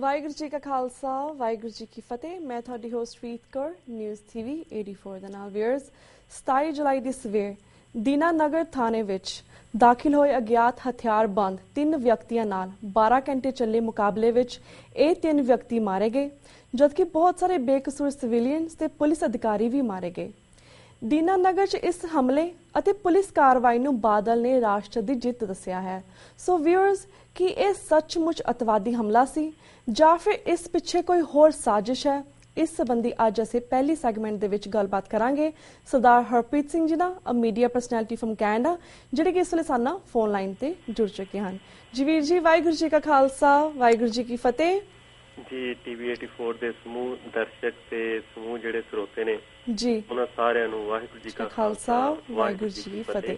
ਵਾਹਿਗੁਰੂ ਜੀ ਕਾ ਖਾਲਸਾ ਵਾਹਿਗੁਰੂ ਜੀ ਕੀ ਫਤਿਹ। ਮੈਂ ਤੁਹਾਡੀ ਹੋਸਟ ਪ੍ਰੀਤ ਕੌਰ, ਨਿਊਜ਼ TV 84 ਦੇ ਨਾਲ। ਵੀਅਰਸ, 27 ਜੁਲਾਈ ਦੀ ਸਵੇਰ ਦੀਨਾਨਗਰ ਥਾਣੇ ਵਿੱਚ ਦਾਖਲ ਹੋਏ ਅਗਿਆਤ ਹਥਿਆਰਬੰਦ 3 ਵਿਅਕਤੀਆਂ ਨਾਲ 12 ਘੰਟੇ ਚੱਲੇ ਮੁਕਾਬਲੇ ਵਿੱਚ ਇਹ 3 ਵਿਅਕਤੀ ਮਾਰੇ ਗਏ, ਜਦਕਿ ਬਹੁਤ ਸਾਰੇ ਬੇਕਸੂਰ ਸਿਵਿਲੀਅਨਸ ਤੇ ਪੁਲਿਸ ਅਧਿਕਾਰੀ ਵੀ ਮਾਰੇ ਗਏ। ਦੀਨਾਨਗਰ 'ਚ ਇਸ ਹਮਲੇ ਅਤੇ ਪੁਲਿਸ ਕਾਰਵਾਈ ਨੂੰ ਬਾਦਲ ਨੇ ਰਾਸ਼ਟਰ ਦੀ ਜਿੱਤ ਦੱਸਿਆ ਹੈ। ਸੋ ਵਿਊਅਰਸ, ਕੀ ਇਹ ਸੱਚਮੁੱਚ ਅਤਵਾਦੀ ਹਮਲਾ ਸੀ ਜਾਂ ਫਿਰ ਇਸ ਪਿੱਛੇ ਕੋਈ ਹੋਰ ਸਾਜ਼ਿਸ਼ ਹੈ? ਇਸ ਸੰਬੰਧੀ ਅੱਜ ਅਸੀਂ ਪਹਿਲੀ ਸੈਗਮੈਂਟ ਦੇ ਵਿੱਚ ਗੱਲਬਾਤ ਕਰਾਂਗੇ ਸਰਦਾਰ ਹਰਪ੍ਰੀਤ ਸਿੰਘ ਜੀ ਨਾਲ, ਮੀਡੀਆ ਪਰਸਨੈਲਿਟੀ ਫਰਮ ਕੈਨੇਡਾ, ਜਿਹੜੇ ਕਿ ਇਸ ਵੇਲੇ ਸਾਡੇ ਨਾਲ ਫੋਨ ਲਾਈਨ ਤੇ ਜੁੜ ਚੁੱਕੇ ਹਨ। ਜੀ ਵੀਰ ਜੀ, ਵਾਹਿਗੁਰੂ ਜੀ ਕਾ ਖਾਲਸਾ ਵਾਹਿਗੁਰੂ ਜੀ ਕੀ ਫਤਿਹ। ਜੀ TV 84 ਦੇ ਸਮੂਹ ਦਰਸ਼ਕ ਤੇ ਸਮੂਹ ਜਿਹੜੇ ਸਰੋਤੇ ਨੇ ਜੀ, ਉਹਨਾਂ ਸਾਰਿਆਂ ਨੂੰ ਵਾਹਿਗੁਰੂ ਜੀ ਕਾ ਖਾਲਸਾ ਵਾਹਿਗੁਰੂ ਜੀ ਕੀ ਫਤਿਹ।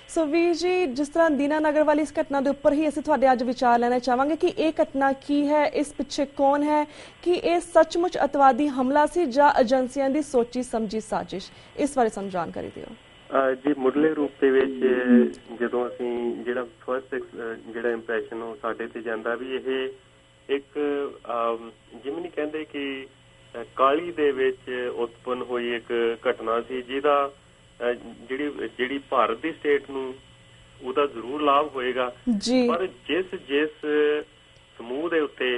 ਸੋ ਵੀਰ ਜੀ, ਜਿਸ ਤਰ੍ਹਾਂ ਦੀਨਾਨਗਰ ਵਾਲੀ ਇਸ ਘਟਨਾ ਦੇ ਉੱਪਰ ਹੀ ਅਸੀਂ ਤੁਹਾਡੇ ਅੱਜ ਵਿਚਾਰ ਲੈਣਾ ਚਾਹਾਂਗੇ ਕਿ ਇਹ ਘਟਨਾ ਕੀ ਹੈ, ਇਸ ਪਿੱਛੇ ਕੌਣ ਹੈ, ਕਿ ਇਹ ਸੱਚਮੁੱਚ ਅਤਵਾਦੀ ਹਮਲਾ ਸੀ ਜਾਂ ਏਜੰਸੀਆਂ ਦੀ ਸੋਚੀ ਸਮਝੀ ਸਾਜ਼ਿਸ਼? ਇਸ ਬਾਰੇ ਸਾਨੂੰ ਜਾਣਕਾਰੀ ਦਿਓ। ਜੀ, ਮੁੱਢਲੇ ਰੂਪ ਦੇ ਵਿੱਚ ਜਦੋਂ ਅਸੀਂ ਜਿਹੜਾ ਫਸਟ ਜਿਹੜਾ ਇੰਪ੍ਰੈਸ਼ਨ ਉਹ ਸਾਡੇ ਤੇ ਜਾਂਦਾ ਵੀ ਇਹ ਇੱਕ ਜਿਵੇਂ ਨਹੀਂ ਕਹਿੰਦੇ ਕਿ ਕਾਲੀ ਦੇ ਵਿੱਚ ਉਤਪੰਨ ਹੋਈ ਇੱਕ ਘਟਨਾ ਸੀ, ਜਿਹਦਾ ਜਿਹੜੀ ਭਾਰਤ ਦੀ ਸਟੇਟ ਨੂੰ ਉਹਦਾ ਜ਼ਰੂਰ ਲਾਭ ਹੋਏਗਾ, ਪਰ ਜਿਸ ਸਮੂਹ ਦੇ ਉੱਤੇ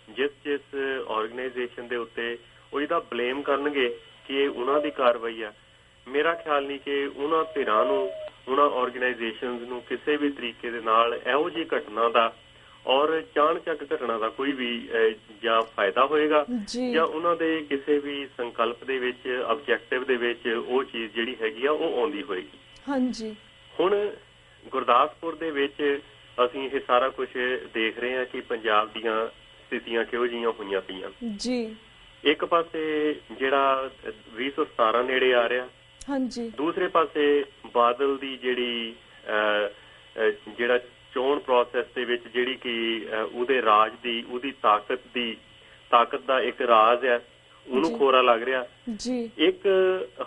ਜਿਸ ਆਰਗੇਨਾਈਜੇਸ਼ਨ ਦੇ ਉੱਤੇ ਉਹ ਇਹਦਾ ਬਲੇਮ ਕਰਨਗੇ ਕਿ ਇਹ ਉਹਨਾਂ ਦੀ ਕਾਰਵਾਈ ਆ, ਮੇਰਾ ਖਿਆਲ ਨਹੀਂ ਕਿ ਉਹਨਾਂ ਧਿਰਾਂ ਨੂੰ, ਉਹਨਾਂ ਆਰਗੇਨਾਈਜੇਸ਼ਨਸ ਨੂੰ ਕਿਸੇ ਵੀ ਤਰੀਕੇ ਦੇ ਨਾਲ ਇਹੋ ਜਿਹੀ ਘਟਨਾ ਦਾ ਔਰ ਚਾਣਚੱਕ ਘਟਨਾ ਦਾ ਕੋਈ ਵੀ ਜਾਂ ਫਾਇਦਾ ਹੋਏਗਾ ਜਾਂ ਉਹਨਾਂ ਦੇ ਕਿਸੇ ਵੀ ਸੰਕਲਪ ਦੇ ਵਿੱਚ, ਆਬਜੈਕਟਿਵ ਦੇ ਵਿੱਚ ਉਹ ਚੀਜ਼ ਜਿਹੜੀ ਹੈਗੀ ਆ ਉਹ ਆਉਂਦੀ ਹੋਏਗੀ। ਹਾਂਜੀ, ਹੁਣ ਗੁਰਦਾਸਪੁਰ ਦੇ ਵਿੱਚ ਅਸੀਂ ਇਹ ਸਾਰਾ ਕੁਝ ਦੇਖ ਰਹੇ ਹਾਂ ਕਿ ਪੰਜਾਬ ਦੀਆਂ ਸਥਿਤੀਆਂ ਕਿਹੋ ਜਿਹੀਆਂ ਹੋਈਆਂ ਪਈਆਂ ਜੀ। ਇੱਕ ਪਾਸੇ ਜਿਹੜਾ 2017 ਨੇੜੇ ਆ ਰਿਹਾ, ਹਾਂਜੀ, ਦੂਸਰੇ ਪਾਸੇ ਬਾਦਲ ਦੀ ਜਿਹੜਾ ਚੋਣ ਪ੍ਰੋਸੈਸ ਦੇ ਵਿੱਚ ਜਿਹੜੀ ਕਿ ਉਹਦੇ ਰਾਜ ਦੀ, ਉਹਦੀ ਤਾਕਤ ਦਾ ਇੱਕ ਰਾਜ ਹੈ, ਉਹਨੂੰ ਖੋਰਾ ਲੱਗ ਰਿਹਾ ਜੀ। ਇੱਕ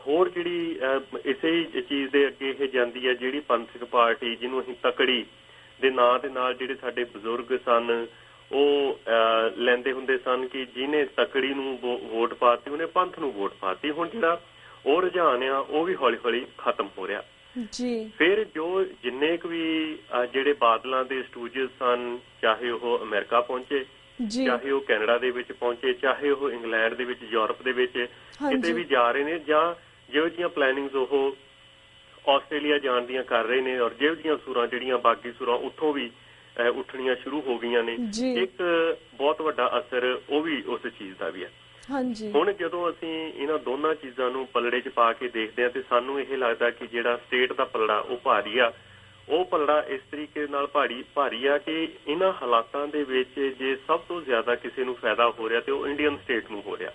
ਹੋਰ ਜਿਹੜੀ ਇਸੇ ਚੀਜ਼ ਦੇ ਅੱਗੇ ਇਹ ਜਾਂਦੀ ਹੈ, ਜਿਹੜੀ ਪੰਥਕ ਪਾਰਟੀ ਜਿਹਨੂੰ ਅਸੀਂ ਤਕੜੀ ਦੇ ਨਾਂ ਦੇ ਨਾਲ ਜਿਹੜੇ ਸਾਡੇ ਬਜ਼ੁਰਗ ਸਨ ਉਹ ਲੈਂਦੇ ਹੁੰਦੇ ਸਨ ਕਿ ਜਿਹਨੇ ਤਕੜੀ ਨੂੰ ਵੋਟ ਪਾਤੀ ਉਹਨੇ ਪੰਥ ਨੂੰ ਵੋਟ ਪਾਤੀ। ਹੁਣ ਜਿਹੜਾ ਉਹ ਰੁਝਾਨ ਆ ਉਹ ਵੀ ਹੌਲੀ ਹੌਲੀ ਖਤਮ ਹੋ ਰਿਹਾ ਜੀ। ਫਿਰ ਜੋ ਜਿੰਨੇ ਕੁ ਵੀ ਜਿਹੜੇ ਬਾਦਲਾਂ ਦੇ ਸਟੂਜਸ ਸਨ, ਚਾਹੇ ਉਹ ਅਮਰੀਕਾ ਪਹੁੰਚੇ, ਚਾਹੇ ਉਹ ਕੈਨੇਡਾ ਦੇ ਵਿੱਚ ਪਹੁੰਚੇ, ਚਾਹੇ ਉਹ ਇੰਗਲੈਂਡ ਦੇ ਵਿੱਚ, ਯੂਰਪ ਦੇ ਵਿੱਚ ਕਿਤੇ ਵੀ ਜਾ ਰਹੇ ਨੇ, ਜਾਂ ਜਿਹੋ ਜਿਹੀਆਂ ਪਲੈਨਿੰਗਸ ਉਹ ਆਸਟ੍ਰੇਲੀਆ ਜਾਣ ਦੀਆਂ ਕਰ ਰਹੇ ਨੇ, ਔਰ ਜਿਹੋ ਜਿਹੀਆਂ ਸੁਰਾਂ ਜਿਹੜੀਆਂ ਬਾਕੀ ਸੁਰਾਂ ਉੱਥੋਂ ਵੀ ਉੱਠਣੀਆਂ ਸ਼ੁਰੂ ਹੋ ਗਈਆਂ ਨੇ, ਇੱਕ ਬਹੁਤ ਵੱਡਾ ਅਸਰ ਉਹ ਵੀ ਉਸ ਚੀਜ਼ ਦਾ ਵੀ ਹੈ। ਹੁਣ ਜਦੋਂ ਅਸੀਂ ਇਹਨਾਂ ਦੋਨਾਂ ਚੀਜ਼ਾਂ ਨੂੰ ਪਲੜੇ 'ਚ ਪਾ ਕੇ ਦੇਖਦੇ ਹਾਂ ਤੇ ਸਾਨੂੰ ਇਹ ਲੱਗਦਾ ਕਿ ਜਿਹੜਾ ਸਟੇਟ ਦਾ ਪਲੜਾ ਉਹ ਭਾਰੀ ਆ, ਉਹ ਪਲੜਾ ਇਸ ਤਰੀਕੇ ਨਾਲ ਭਾਰੀ ਆ ਕਿ ਇਹਨਾਂ ਹਾਲਾਤਾਂ ਦੇ ਵਿੱਚ ਜੇ ਸਭ ਤੋਂ ਜ਼ਿਆਦਾ ਕਿਸੇ ਨੂੰ ਫਾਇਦਾ ਹੋ ਰਿਹਾ ਤੇ ਉਹ ਇੰਡੀਅਨ ਸਟੇਟ ਨੂੰ ਹੋ ਰਿਹਾ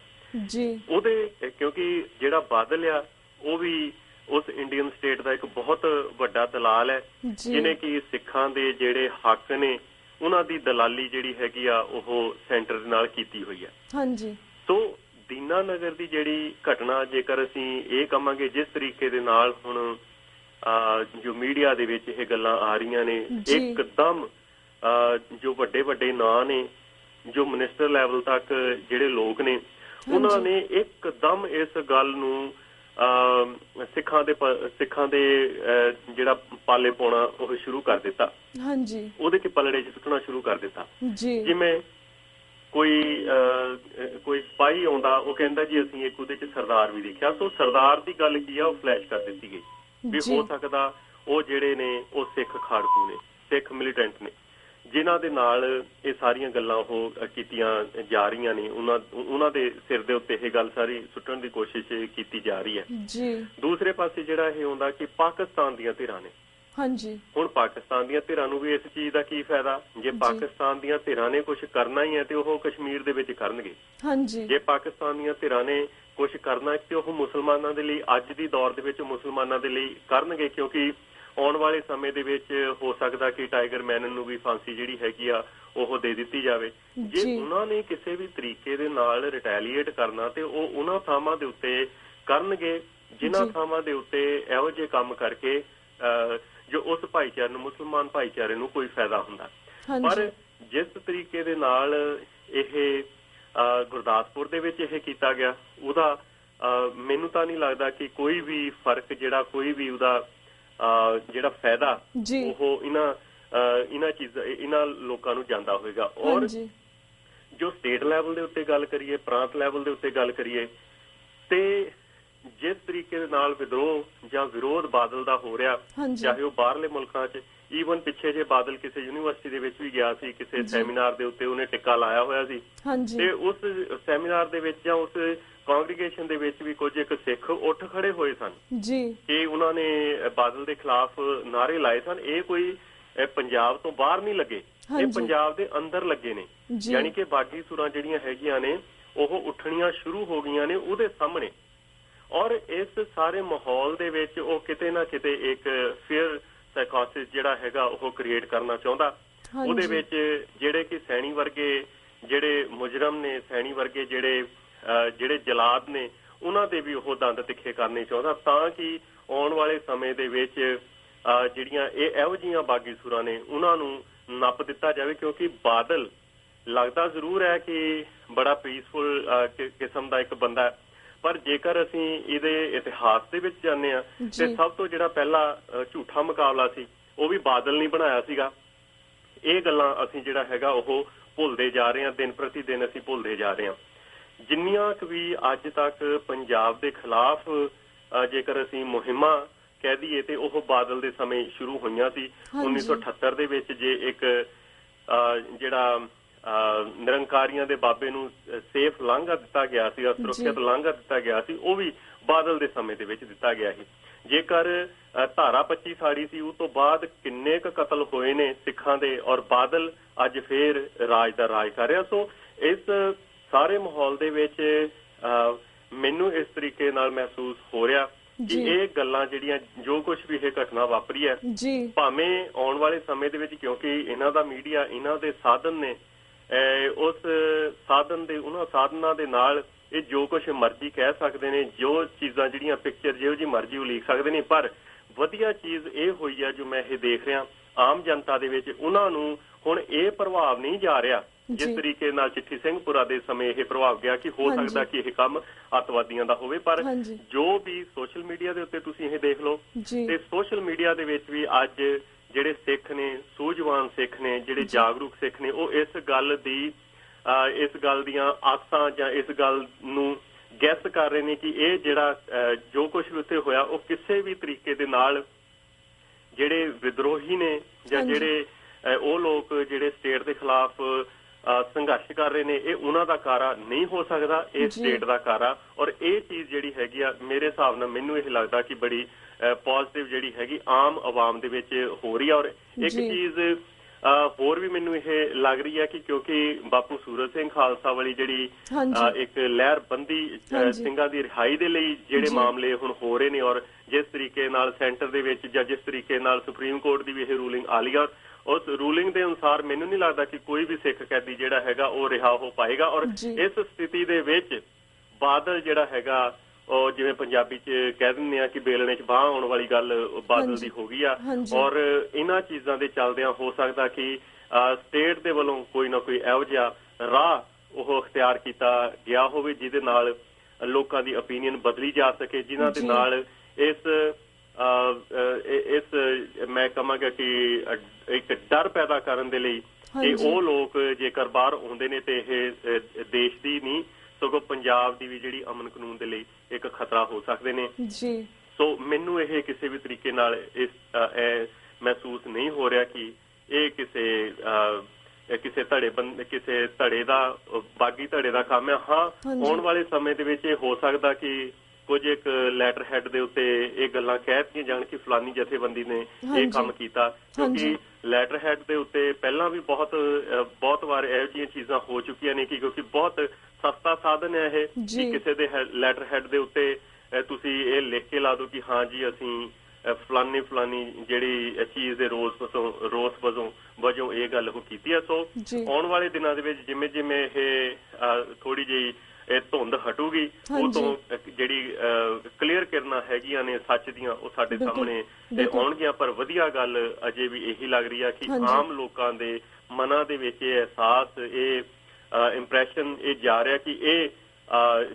ਜੀ। ਉਹਦੇ ਕਿਉਂਕਿ ਜਿਹੜਾ ਬਾਦਲ ਆ ਉਹ ਵੀ ਉਸ ਇੰਡੀਅਨ ਸਟੇਟ ਦਾ ਇੱਕ ਬਹੁਤ ਵੱਡਾ ਦਲਾਲ ਹੈ, ਜਿਹਨੇ ਕਿ ਸਿੱਖਾਂ ਦੇ ਜਿਹੜੇ ਹੱਕ ਨੇ ਉਹਨਾਂ ਦੀ ਦਲਾਲੀ ਜਿਹੜੀ ਹੈਗੀ ਆ ਉਹ ਸੈਂਟਰ ਦੇ ਨਾਲ ਕੀਤੀ ਹੋਈ ਹੈ। ਹਾਂਜੀ। ਸੋ ਦੀਨਾਨਗਰ ਦੀ ਜਿਹੜੀ ਘਟਨਾ, ਜੇਕਰ ਅਸੀਂ ਇਹ ਕਹਾਂਗੇ ਜਿਸ ਤਰੀਕੇ ਦੇ ਨਾਲ ਹੁਣ ਜੋ ਮੀਡੀਆ ਦੇ ਵਿੱਚ ਇਹ ਗੱਲਾਂ ਆ ਰਹੀਆਂ ਨੇ, ਇੱਕਦਮ ਜੋ ਵੱਡੇ ਨਾਂ ਨੇ, ਜੋ ਮਿਨਿਸਟਰ ਲੈਵਲ ਤੱਕ ਜਿਹੜੇ ਲੋਕ ਨੇ, ਉਹਨਾਂ ਨੇ ਇੱਕਦਮ ਇਸ ਗੱਲ ਨੂੰ ਸਿੱਖਾਂ ਦੇ ਜਿਹੜਾ ਪਾਲੇ ਪਾਉਣਾ ਉਹ ਸ਼ੁਰੂ ਕਰ ਦਿੱਤਾ। ਹਾਂਜੀ, ਉਹਦੇ 'ਚ ਪਲੜੇ 'ਚ ਸੁੱਟਣਾ ਸ਼ੁਰੂ ਕਰ ਦਿੱਤਾ। ਜਿਵੇਂ ਕੋਈ ਸਿਪਾਹੀ ਆਉਂਦਾ, ਉਹ ਕਹਿੰਦਾ ਜੀ ਅਸੀਂ ਇੱਕ ਉਹਦੇ 'ਚ ਸਰਦਾਰ ਵੀ ਦੇਖਿਆ। ਸੋ ਸਰਦਾਰ ਦੀ ਗੱਲ ਕੀ ਆ ਉਹ ਫਲੈਸ਼ ਕਰ ਦਿੱਤੀ ਗਈ ਵੀ ਹੋ ਸਕਦਾ ਉਹ ਜਿਹੜੇ ਨੇ ਉਹ ਸਿੱਖ ਖਾੜਕੂ ਨੇ, ਸਿੱਖ ਮਿਲੀਟੈਂਟ ਨੇ, ਜਿਨ੍ਹਾਂ ਦੇ ਨਾਲ ਇਹ ਸਾਰੀਆਂ ਗੱਲਾਂ ਉਹ ਕੀਤੀਆਂ ਜਾ ਰਹੀਆਂ ਨੇ, ਉਹਨਾਂ ਦੇ ਸਿਰ ਦੇ ਉੱਤੇ ਇਹ ਗੱਲ ਸਾਰੀ ਸੁੱਟਣ ਦੀ ਕੋਸ਼ਿਸ਼ ਕੀਤੀ ਜਾ ਰਹੀ ਹੈ। ਦੂਸਰੇ ਪਾਸੇ ਜਿਹੜਾ ਇਹ ਆਉਂਦਾ ਕਿ ਪਾਕਿਸਤਾਨ ਦੀਆਂ ਧਿਰਾਂ ਨੇ। ਹਾਂਜੀ, ਹੁਣ ਪਾਕਿਸਤਾਨ ਦੀਆਂ ਧਿਰਾਂ ਨੂੰ ਵੀ ਇਸ ਚੀਜ਼ ਦਾ ਕੀ ਫਾਇਦਾ? ਜੇ ਪਾਕਿਸਤਾਨ ਦੀਆਂ ਧਿਰਾਂ ਨੇ ਕੁਛ ਕਰਨਾ ਹੀ ਹੈ ਤੇ ਉਹ ਕਸ਼ਮੀਰ ਦੇ ਵਿੱਚ ਕਰਨਗੇ। ਜੇ ਪਾਕਿਸਤਾਨ ਦੀਆਂ ਧਿਰਾਂ ਨੇ ਕੁਛ ਕਰਨਾ ਤੇ ਉਹ ਮੁਸਲਮਾਨਾਂ ਦੇ ਲਈ, ਅੱਜ ਦੀ ਦੌਰ ਦੇ ਵਿੱਚ ਮੁਸਲਮਾਨਾਂ ਦੇ ਲਈ ਕਰਨਗੇ, ਕਿਉਂਕਿ ਆਉਣ ਵਾਲੇ ਸਮੇਂ ਦੇ ਵਿੱਚ ਹੋ ਸਕਦਾ ਕਿ ਟਾਈਗਰ ਮੈਨਨ ਨੂੰ ਵੀ ਫਾਂਸੀ ਜਿਹੜੀ ਹੈਗੀ ਆ ਉਹ ਦੇ ਦਿੱਤੀ ਜਾਵੇ। ਜੇ ਉਹਨਾਂ ਨੇ ਕਿਸੇ ਵੀ ਤਰੀਕੇ ਦੇ ਨਾਲ ਰਿਟੈਲੀਏਟ ਕਰਨਾ ਤੇ ਉਹ ਉਹਨਾਂ ਥਾਵਾਂ ਦੇ ਉੱਤੇ ਕਰਨਗੇ ਜਿਨ੍ਹਾਂ ਥਾਵਾਂ ਦੇ ਉੱਤੇ ਇਹੋ ਜਿਹੇ ਕੰਮ ਕਰਕੇ ਜੋ ਉਸ ਭਾਈਚਾਰੇ ਨੂੰ, ਮੁਸਲਮਾਨ ਭਾਈਚਾਰੇ ਨੂੰ ਕੋਈ ਫਾਇਦਾ ਹੁੰਦਾ। ਪਰ ਜਿਸ ਤਰੀਕੇ ਦੇ ਨਾਲ ਇਹ ਗੁਰਦਾਸਪੁਰ ਦੇ ਵਿੱਚ ਇਹ ਕੀਤਾ ਗਿਆ, ਉਹਦਾ ਮੈਨੂੰ ਤਾਂ ਨਹੀਂ ਲੱਗਦਾ ਕਿ ਕੋਈ ਵੀ ਫਰਕ ਜਿਹੜਾ ਕੋਈ ਵੀ ਉਹਦਾ ਜਿਹੜਾ ਫਾਇਦਾ ਉਹ ਇਹਨਾਂ ਲੋਕਾਂ ਨੂੰ ਜਾਂਦਾ ਹੋਵੇਗਾ। ਔਰ ਜੋ ਸਟੇਟ ਲੈਵਲ ਦੇ ਉੱਤੇ ਗੱਲ ਕਰੀਏ, ਪ੍ਰਾਂਤ ਲੈਵਲ ਦੇ ਉੱਤੇ ਗੱਲ ਕਰੀਏ, ਤੇ ਜਿਸ ਤਰੀਕੇ ਦੇ ਨਾਲ ਵਿਦਰੋਹ ਜਾਂ ਵਿਰੋਧ ਬਾਦਲ ਦਾ ਹੋ ਰਿਹਾ, ਚਾਹੇ ਉਹ ਬਾਹਰਲੇ ਮੁਲਕਾਂ 'ਚ, ਈਵਨ ਪਿੱਛੇ ਜੇ ਬਾਦਲ ਕਿਸੇ ਯੂਨੀਵਰਸਿਟੀ ਦੇ ਵਿੱਚ ਵੀ ਗਿਆ ਸੀ, ਕਿਸੇ ਸੈਮੀਨਾਰ ਦੇ ਉੱਤੇ ਉਹਨੇ ਟਿੱਕਾ ਲਾਇਆ ਹੋਇਆ ਸੀ, ਤੇ ਉਸ ਸੈਮੀਨਾਰ ਦੇ ਵਿੱਚ ਜਾਂ ਉਸ ਕਾਂਗਰੀਗੇਸ਼ਨ ਦੇ ਵਿੱਚ ਵੀ ਕੁਝ ਇੱਕ ਸਿੱਖ ਉੱਠ ਖੜੇ ਹੋਏ ਸਨ ਕਿ ਉਹਨਾਂ ਨੇ ਬਾਦਲ ਦੇ ਖਿਲਾਫ ਨਾਅਰੇ ਲਾਏ ਸਨ। ਇਹ ਕੋਈ ਪੰਜਾਬ ਤੋਂ ਬਾਹਰ ਨਹੀਂ ਲੱਗੇ, ਇਹ ਪੰਜਾਬ ਦੇ ਅੰਦਰ ਲੱਗੇ ਨੇ, ਯਾਨੀ ਕਿ ਬਾਗੀ ਸੁਰਾਂ ਜਿਹੜੀਆਂ ਹੈਗੀਆਂ ਨੇ ਉਹ ਉੱਠਣੀਆਂ ਸ਼ੁਰੂ ਹੋ ਗਈਆਂ ਨੇ ਉਹਦੇ ਸਾਹਮਣੇ। ਔਰ ਇਸ ਸਾਰੇ ਮਾਹੌਲ ਦੇ ਵਿੱਚ ਉਹ ਕਿਤੇ ਨਾ ਕਿਤੇ ਇੱਕ ਫੇਅਰ ਸਾਈਕੋਸਿਸ ਜਿਹੜਾ ਹੈਗਾ ਉਹ ਕ੍ਰੀਏਟ ਕਰਨਾ ਚਾਹੁੰਦਾ। ਉਹਦੇ ਵਿੱਚ ਜਿਹੜੇ ਕਿ ਸੈਣੀ ਵਰਗੇ ਜਿਹੜੇ ਮੁਜਰਮ ਨੇ, ਸੈਣੀ ਵਰਗੇ ਜਿਹੜੇ ਜਲਾਦ ਨੇ, ਉਹਨਾਂ ਦੇ ਵੀ ਉਹ ਦੰਦ ਤਿੱਖੇ ਕਰਨੇ ਚਾਹੁੰਦਾ, ਤਾਂ ਕਿ ਆਉਣ ਵਾਲੇ ਸਮੇਂ ਦੇ ਵਿੱਚ ਜਿਹੜੀਆਂ ਇਹੋ ਜਿਹੀਆਂ ਬਾਗੀ ਸੁਰਾਂ ਨੇ ਉਹਨਾਂ ਨੂੰ ਨੱਪ ਦਿੱਤਾ ਜਾਵੇ। ਕਿਉਂਕਿ ਬਾਦਲ ਲੱਗਦਾ ਜ਼ਰੂਰ ਹੈ ਕਿ ਬੜਾ ਪੀਸਫੁਲ ਕਿਸਮ ਦਾ ਇੱਕ ਬੰਦਾ ਹੈ, ਪਰ ਜੇਕਰ ਅਸੀਂ ਇਹਦੇ ਇਤਿਹਾਸ ਦੇ ਵਿੱਚ ਜਾਂਦੇ ਹਾਂ ਤੇ ਸਭ ਤੋਂ ਜਿਹੜਾ ਪਹਿਲਾ ਝੂਠਾ ਮੁਕਾਬਲਾ ਸੀ ਉਹ ਵੀ ਬਾਦਲ ਨਹੀਂ ਬਣਾਇਆ ਸੀਗਾ। ਇਹ ਗੱਲਾਂ ਅਸੀਂ ਜਿਹੜਾ ਹੈਗਾ ਉਹ ਭੁੱਲਦੇ ਜਾ ਰਹੇ ਹਾਂ, ਦਿਨ ਪ੍ਰਤੀ ਦਿਨ ਅਸੀਂ ਭੁੱਲਦੇ ਜਾ ਰਹੇ ਹਾਂ। ਜਿੰਨੀਆਂ ਕੁ ਵੀ ਅੱਜ ਤੱਕ ਪੰਜਾਬ ਦੇ ਖਿਲਾਫ ਜੇਕਰ ਅਸੀਂ ਮੁਹਿੰਮਾਂ ਕਹਿ ਦਈਏ ਤੇ ਉਹ ਬਾਦਲ ਦੇ ਸਮੇਂ ਸ਼ੁਰੂ ਹੋਈਆਂ ਸੀ। 1978 ਦੇ ਵਿੱਚ ਜੇ ਇੱਕ ਜਿਹੜਾ ਨਿਰੰਕਾਰੀਆਂ ਦੇ ਬਾਬੇ ਨੂੰ ਸੇਫ ਲਾਂਘਾ ਦਿੱਤਾ ਗਿਆ ਸੀ, ਸੁਰੱਖਿਅਤ ਲਾਂਘਾ ਦਿੱਤਾ ਗਿਆ ਸੀ, ਉਹ ਵੀ ਬਾਦਲ ਦੇ ਸਮੇਂ ਦੇ ਵਿੱਚ ਦਿੱਤਾ ਗਿਆ ਸੀ। ਜੇਕਰ ਧਾਰਾ 25 ਸਾੜੀ ਸੀ, ਉਹ ਤੋਂ ਬਾਅਦ ਕਿੰਨੇ ਕੁ ਕਤਲ ਹੋਏ ਨੇ ਸਿੱਖਾਂ ਦੇ, ਔਰ ਬਾਦਲ ਅੱਜ ਫੇਰ ਰਾਜ ਦਾ ਰਾਜ ਕਰ ਰਿਹਾ। ਸੋ ਇਸ ਸਾਰੇ ਮਾਹੌਲ ਦੇ ਵਿੱਚ ਮੈਨੂੰ ਇਸ ਤਰੀਕੇ ਨਾਲ ਮਹਿਸੂਸ ਹੋ ਰਿਹਾ ਕਿ ਇਹ ਗੱਲਾਂ ਜਿਹੜੀਆਂ ਜੋ ਕੁਝ ਵੀ ਇਹ ਘਟਨਾ ਵਾਪਰੀ ਹੈ, ਭਾਵੇਂ ਆਉਣ ਵਾਲੇ ਸਮੇਂ ਦੇ ਵਿੱਚ, ਕਿਉਂਕਿ ਇਹਨਾਂ ਦਾ ਮੀਡੀਆ, ਇਹਨਾਂ ਦੇ ਸਾਧਨ ਨੇ, ਉਸ ਸਾਧਨ ਦੇ ਉਹਨਾਂ ਸਾਧਨਾਂ ਦੇ ਨਾਲ ਇਹ ਜੋ ਕੁਝ ਮਰਜ਼ੀ ਕਹਿ ਸਕਦੇ ਨੇ, ਜੋ ਚੀਜ਼ਾਂ ਜਿਹੜੀਆਂ ਪਿਕਚਰ ਜਿਹੋ ਜਿਹੀ ਮਰਜ਼ੀ ਉਹ ਲਿਖ ਸਕਦੇ ਨੇ। ਪਰ ਵਧੀਆ ਚੀਜ਼ ਇਹ ਹੋਈ ਹੈ ਜੋ ਮੈਂ ਇਹ ਦੇਖ ਰਿਹਾ, ਆਮ ਜਨਤਾ ਦੇ ਵਿੱਚ ਉਹਨਾਂ ਨੂੰ ਹੁਣ ਇਹ ਪ੍ਰਭਾਵ ਨਹੀਂ ਜਾ ਰਿਹਾ ਜਿਸ ਤਰੀਕੇ ਨਾਲ ਚਿੱਠੀ ਸਿੰਘਪੁਰਾ ਦੇ ਸਮੇਂ ਇਹ ਪ੍ਰਭਾਵ ਗਿਆ ਕਿ ਹੋ ਸਕਦਾ ਕਿ ਇਹ ਕੰਮ ਅੱਤਵਾਦੀਆਂ ਦਾ ਹੋਵੇ। ਪਰ ਜੋ ਵੀ ਸੋਸ਼ਲ ਮੀਡੀਆ ਦੇ ਉੱਤੇ ਤੁਸੀਂ ਇਹ ਦੇਖ ਲਓ, ਤੇ ਸੋਸ਼ਲ ਮੀਡੀਆ ਦੇ ਵਿੱਚ ਵੀ ਅੱਜ ਜਿਹੜੇ ਸਿੱਖ ਨੇ, ਸੂਝਵਾਨ ਸਿੱਖ ਨੇ, ਜਿਹੜੇ ਜਾਗਰੂਕ ਸਿੱਖ ਨੇ, ਉਹ ਇਸ ਗੱਲ ਦੀਆਂ ਆਸਾਂ ਜਾਂ ਇਸ ਗੱਲ ਨੂੰ ਗੈਸ ਕਰ ਰਹੇ ਨੇ ਕਿ ਇਹ ਜਿਹੜਾ ਜੋ ਕੁਝ ਵੀ ਉੱਥੇ ਹੋਇਆ ਉਹ ਕਿਸੇ ਵੀ ਤਰੀਕੇ ਦੇ ਨਾਲ ਜਿਹੜੇ ਵਿਦਰੋਹੀ ਨੇ ਜਾਂ ਜਿਹੜੇ ਉਹ ਲੋਕ ਜਿਹੜੇ ਸਟੇਟ ਦੇ ਖਿਲਾਫ ਸੰਘਰਸ਼ ਕਰ ਰਹੇ ਨੇ, ਇਹ ਉਹਨਾਂ ਦਾ ਕਾਰਾ ਨਹੀਂ ਹੋ ਸਕਦਾ, ਇਹ ਸਟੇਟ ਦਾ ਕਾਰਾ। ਔਰ ਇਹ ਚੀਜ਼ ਜਿਹੜੀ ਹੈਗੀ ਆ, ਮੇਰੇ ਹਿਸਾਬ ਨਾਲ ਮੈਨੂੰ ਇਹ ਲੱਗਦਾ ਕਿ ਬੜੀ ਪੋਜ਼ਿਟਿਵ ਜਿਹੜੀ ਹੈਗੀ ਆਮ ਆਵਾਮ ਦੇ ਵਿੱਚ ਹੋ ਰਹੀ ਆ। ਔਰ ਇੱਕ ਚੀਜ਼ ਹੋਰ ਵੀ ਮੈਨੂੰ ਇਹ ਲੱਗ ਰਹੀ ਹੈ ਕਿ ਕਿਉਂਕਿ ਬਾਪੂ ਸੂਰਤ ਸਿੰਘ ਖਾਲਸਾ ਵਾਲੀ ਜਿਹੜੀ ਇੱਕ ਲਹਿਰਬੰਦੀ ਸਿੰਘਾਂ ਦੀ ਰਿਹਾਈ ਦੇ ਲਈ ਜਿਹੜੇ ਮਾਮਲੇ ਹੁਣ ਹੋ ਰਹੇ ਨੇ, ਔਰ ਜਿਸ ਤਰੀਕੇ ਨਾਲ ਸੈਂਟਰ ਦੇ ਵਿੱਚ ਜਾਂ ਜਿਸ ਤਰੀਕੇ ਨਾਲ ਸੁਪਰੀਮ ਕੋਰਟ ਦੀ ਵੀ ਇਹ ਰੂਲਿੰਗ ਆ ਰਹੀ ਆ, ਉਸ ਰੂਲਿੰਗ ਦੇ ਅਨੁਸਾਰ ਮੈਨੂੰ ਨਹੀਂ ਲੱਗਦਾ ਕਿ ਕੋਈ ਵੀ ਸਿੱਖ ਕੈਦੀ ਜਿਹੜਾ ਹੈਗਾ ਉਹ ਰਿਹਾ ਹੋ ਪਾਏਗਾ। ਔਰ ਇਸ ਸਥਿਤੀ ਦੇ ਵਿੱਚ ਬਾਦਲ ਜਿਹੜਾ ਹੈਗਾ ਉਹ ਜਿਵੇਂ ਪੰਜਾਬੀ 'ਚ ਕਹਿ ਦਿੰਦੇ ਆ ਕਿ ਬੇਲਣੇ 'ਚ ਬਾਂਹ ਆਉਣ ਵਾਲੀ ਗੱਲ ਬਾਦਲ ਦੀ ਹੋ ਗਈ ਆ। ਔਰ ਇਹਨਾਂ ਚੀਜ਼ਾਂ ਦੇ ਚੱਲਦਿਆਂ ਹੋ ਸਕਦਾ ਕਿ ਸਟੇਟ ਦੇ ਵੱਲੋਂ ਕੋਈ ਨਾ ਕੋਈ ਇਹੋ ਜਿਹਾ ਰਾਹ ਉਹ ਅਖਤਿਆਰ ਕੀਤਾ ਗਿਆ ਹੋਵੇ ਜਿਹਦੇ ਨਾਲ ਲੋਕਾਂ ਦੀ ਓਪੀਨੀਅਨ ਬਦਲੀ ਜਾ ਸਕੇ, ਜਿਨ੍ਹਾਂ ਦੇ ਨਾਲ ਇਸ ਮੈਂ ਕਹਾਂਗਾ ਕਿ ਇੱਕ ਡਰ ਪੈਦਾ ਕਰਨ ਦੇ ਲਈ ਕਿ ਉਹ ਲੋਕ ਜੇਕਰ ਬਾਹਰ ਆਉਂਦੇ ਨੇ ਤੇ ਇਹ ਦੇਸ਼ ਦੀ ਨਹੀਂ ਸਗੋਂ ਪੰਜਾਬ ਦੀ ਵੀ ਜਿਹੜੀ ਅਮਨ ਕਾਨੂੰਨ ਦੇ ਲਈ ਇੱਕ ਖਤਰਾ ਹੋ ਸਕਦੇ ਨੇ। ਸੋ ਮੈਨੂੰ ਇਹ ਕਿਸੇ ਵੀ ਤਰੀਕੇ ਨਾਲ ਮਹਿਸੂਸ ਨਹੀਂ ਹੋ ਰਿਹਾ ਕਿ ਇਹ ਕਿਸੇ ਧੜੇ ਦਾ ਬਾਗੀ ਧੜੇ ਦਾ ਕੰਮ ਹੈ। ਹਾਂ, ਆਉਣ ਵਾਲੇ ਸਮੇਂ ਦੇ ਵਿੱਚ ਇਹ ਹੋ ਸਕਦਾ ਕਿ ਕੁਝ ਇੱਕ ਲੈਟਰ ਹੈਡ ਦੇ ਉੱਤੇ ਇਹ ਗੱਲਾਂ ਕਹਿ ਦਿੱਤੀਆਂ ਜਾਣ ਕਿ ਫਲਾਨੀ ਜਥੇਬੰਦੀ ਨੇ ਇਹ ਕੰਮ ਕੀਤਾ, ਕਿਉਂਕਿ ਲੈਟਰ ਹੈਡ ਦੇ ਉੱਤੇ ਪਹਿਲਾਂ ਵੀ ਬਹੁਤ ਵਾਰ ਇਹੋ ਜਿਹੀਆਂ ਚੀਜ਼ਾਂ ਹੋ ਚੁੱਕੀਆਂ ਨੇ ਕਿ ਕਿਉਂਕਿ ਬਹੁਤ ਸਸਤਾ ਸਾਧਨ ਹੈ ਇਹ ਕਿ ਕਿਸੇ ਦੇ ਲੈਟਰ ਹੈਡ ਦੇ ਉੱਤੇ ਤੁਸੀਂ ਇਹ ਲਿਖ ਕੇ ਲਾ ਦਿਓ ਕਿ ਹਾਂ ਜੀ ਅਸੀਂ ਫਲਾਨੀ ਜਿਹੜੀ ਚੀਜ਼ ਦੇ ਰੋਸ ਵਜੋਂ ਇਹ ਗੱਲ ਉਹ ਕੀਤੀ ਹੈ। ਸੋ ਆਉਣ ਵਾਲੇ ਦਿਨਾਂ ਦੇ ਵਿੱਚ ਜਿਵੇਂ ਜਿਵੇਂ ਇਹ ਥੋੜੀ ਜਿਹੀ ਇਹ ਧੁੰਦ ਹਟੂਗੀ, ਉਹ ਤੋਂ ਜਿਹੜੀ ਕਲੀਅਰ ਕਿਰਨਾਂ ਹੈਗੀਆਂ ਨੇ ਸੱਚ ਦੀਆਂ ਉਹ ਸਾਡੇ ਸਾਹਮਣੇ ਆਉਣਗੀਆਂ। ਪਰ ਵਧੀਆ ਗੱਲ ਅਜੇ ਵੀ ਇਹੀ ਲੱਗ ਰਹੀ ਆ ਕਿ ਆਮ ਲੋਕਾਂ ਦੇ ਮਨਾਂ ਦੇ ਵਿੱਚ ਇਹ ਅਹਿਸਾਸ, ਇਹ ਇੰਪ੍ਰੈਸ਼ਨ ਇਹ ਜਾ ਰਿਹਾ ਕਿ ਇਹ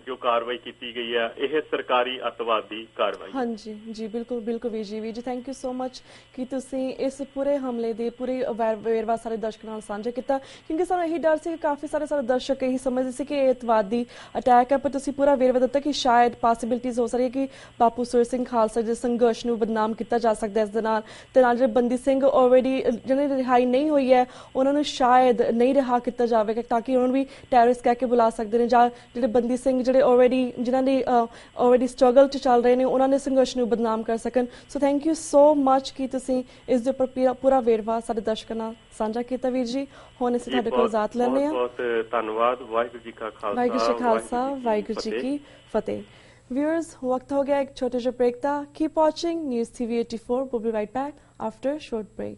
ਜੋ ਕਾਰਵਾਈ ਕੀਤੀ ਗਈ ਹੈ ਇਹ ਸਰਕਾਰੀ ਅੱਤਵਾਦੀ ਕਾਰਵਾਈ। ਹਾਂਜੀ ਜੀ, ਬਿਲਕੁਲ ਬਿਲਕੁਲ ਵੀਰ ਜੀ ਥੈਂਕ ਯੂ ਸੋ ਮਚ ਕਿ ਤੁਸੀਂ ਇਸ ਪੂਰੇ ਹਮਲੇ ਦੇ ਪੂਰੇ ਵੇਰਵਾ ਸਾਰੇ ਦਰਸ਼ਕਾਂ ਨਾਲ ਸਾਂਝਾ ਕੀਤਾ, ਕਿਉਂਕਿ ਸਾਨੂੰ ਇਹੀ ਡਰ ਸੀ ਕਿ ਕਾਫੀ ਸਾਰੇ ਦਰਸ਼ਕ ਇਹੀ ਸਮਝਦੇ ਸੀ ਕਿ ਇਹ ਅੱਤਵਾਦੀ ਅਟੈਕ ਹੈ, ਪਰ ਤੁਸੀਂ ਪੂਰਾ ਵੇਰਵਾ ਦਿੱਤਾ ਕਿ ਸ਼ਾਇਦ ਪੋਸੀਬਿਲਿਟੀਜ਼ ਹੋ ਸਕਦੀ ਕਿ ਬਾਪੂ ਸੂਰਜ ਸਿੰਘ ਖਾਲਸਾ ਦੇ ਸੰਘਰਸ਼ ਨੂੰ ਬਦਨਾਮ ਕੀਤਾ ਜਾ ਸਕਦਾ ਇਸ ਦੇ ਨਾਲ, ਤੇ ਨਾਲ ਜਿਹੜੇ ਬੰਦੀ ਸਿੰਘ ਆਲਰੇਡੀ ਜਿਹਨਾਂ ਦੀ ਰਿਹਾਈ ਨਹੀਂ ਹੋਈ ਹੈ ਉਹਨਾਂ ਨੂੰ ਸ਼ਾਇਦ ਨਹੀਂ ਰਿਹਾ ਕੀਤਾ ਜਾਵੇਗਾ ਤਾਂ ਕਿ ਉਹਨਾਂ ਨੂੰ ਵੀ ਟੈਰਰਿਸਟ ਕਹਿ ਕੇ ਬੁਲਾ ਸਕਦੇ ਨੇ, ਜਾਂ ਜਿਹੜੇ ਬੰਦੀ ਸਿੰਘ ਜਿਹੜੇ ਜਿਨ੍ਹਾਂ ਦੀ ਆਲਰੇਡੀ ਸਟਰਗਲ 'ਚ ਚੱਲ ਰਹੇ ਨੇ ਉਹਨਾਂ ਦੇ ਸੰਘਰਸ਼ ਨੂੰ ਬਦਨਾਮ ਕਰ ਸਕਣ। So thank you so much ਕਿ ਤੁਸੀਂ ਇਸ ਦੇ ਉੱਪਰ ਪੂਰਾ ਵੇਰਵਾ ਸਾਡੇ ਦਰਸ਼ਕਾਂ ਨਾਲ ਸਾਂਝਾ ਕੀਤਾ ਵੀਰ ਜੀ। ਹੁਣ ਅਸੀਂ ਤੁਹਾਡੇ ਕੋਲ ਇਜਾਜ਼ਤ ਲੈਂਦੇ ਹਾਂ। ਬਹੁਤ ਧੰਨਵਾਦ। ਵਾਹਿਗੁਰੂ ਜੀ ਕਾ ਖਾਲਸਾ, ਵਾਹਿਗੁਰੂ ਜੀ ਕੀ ਫਤਿਹ। Viewers, वक्त हो गया एक छोटे से ब्रेक था। Keep watching News TV 84. We'll be right back after a short break.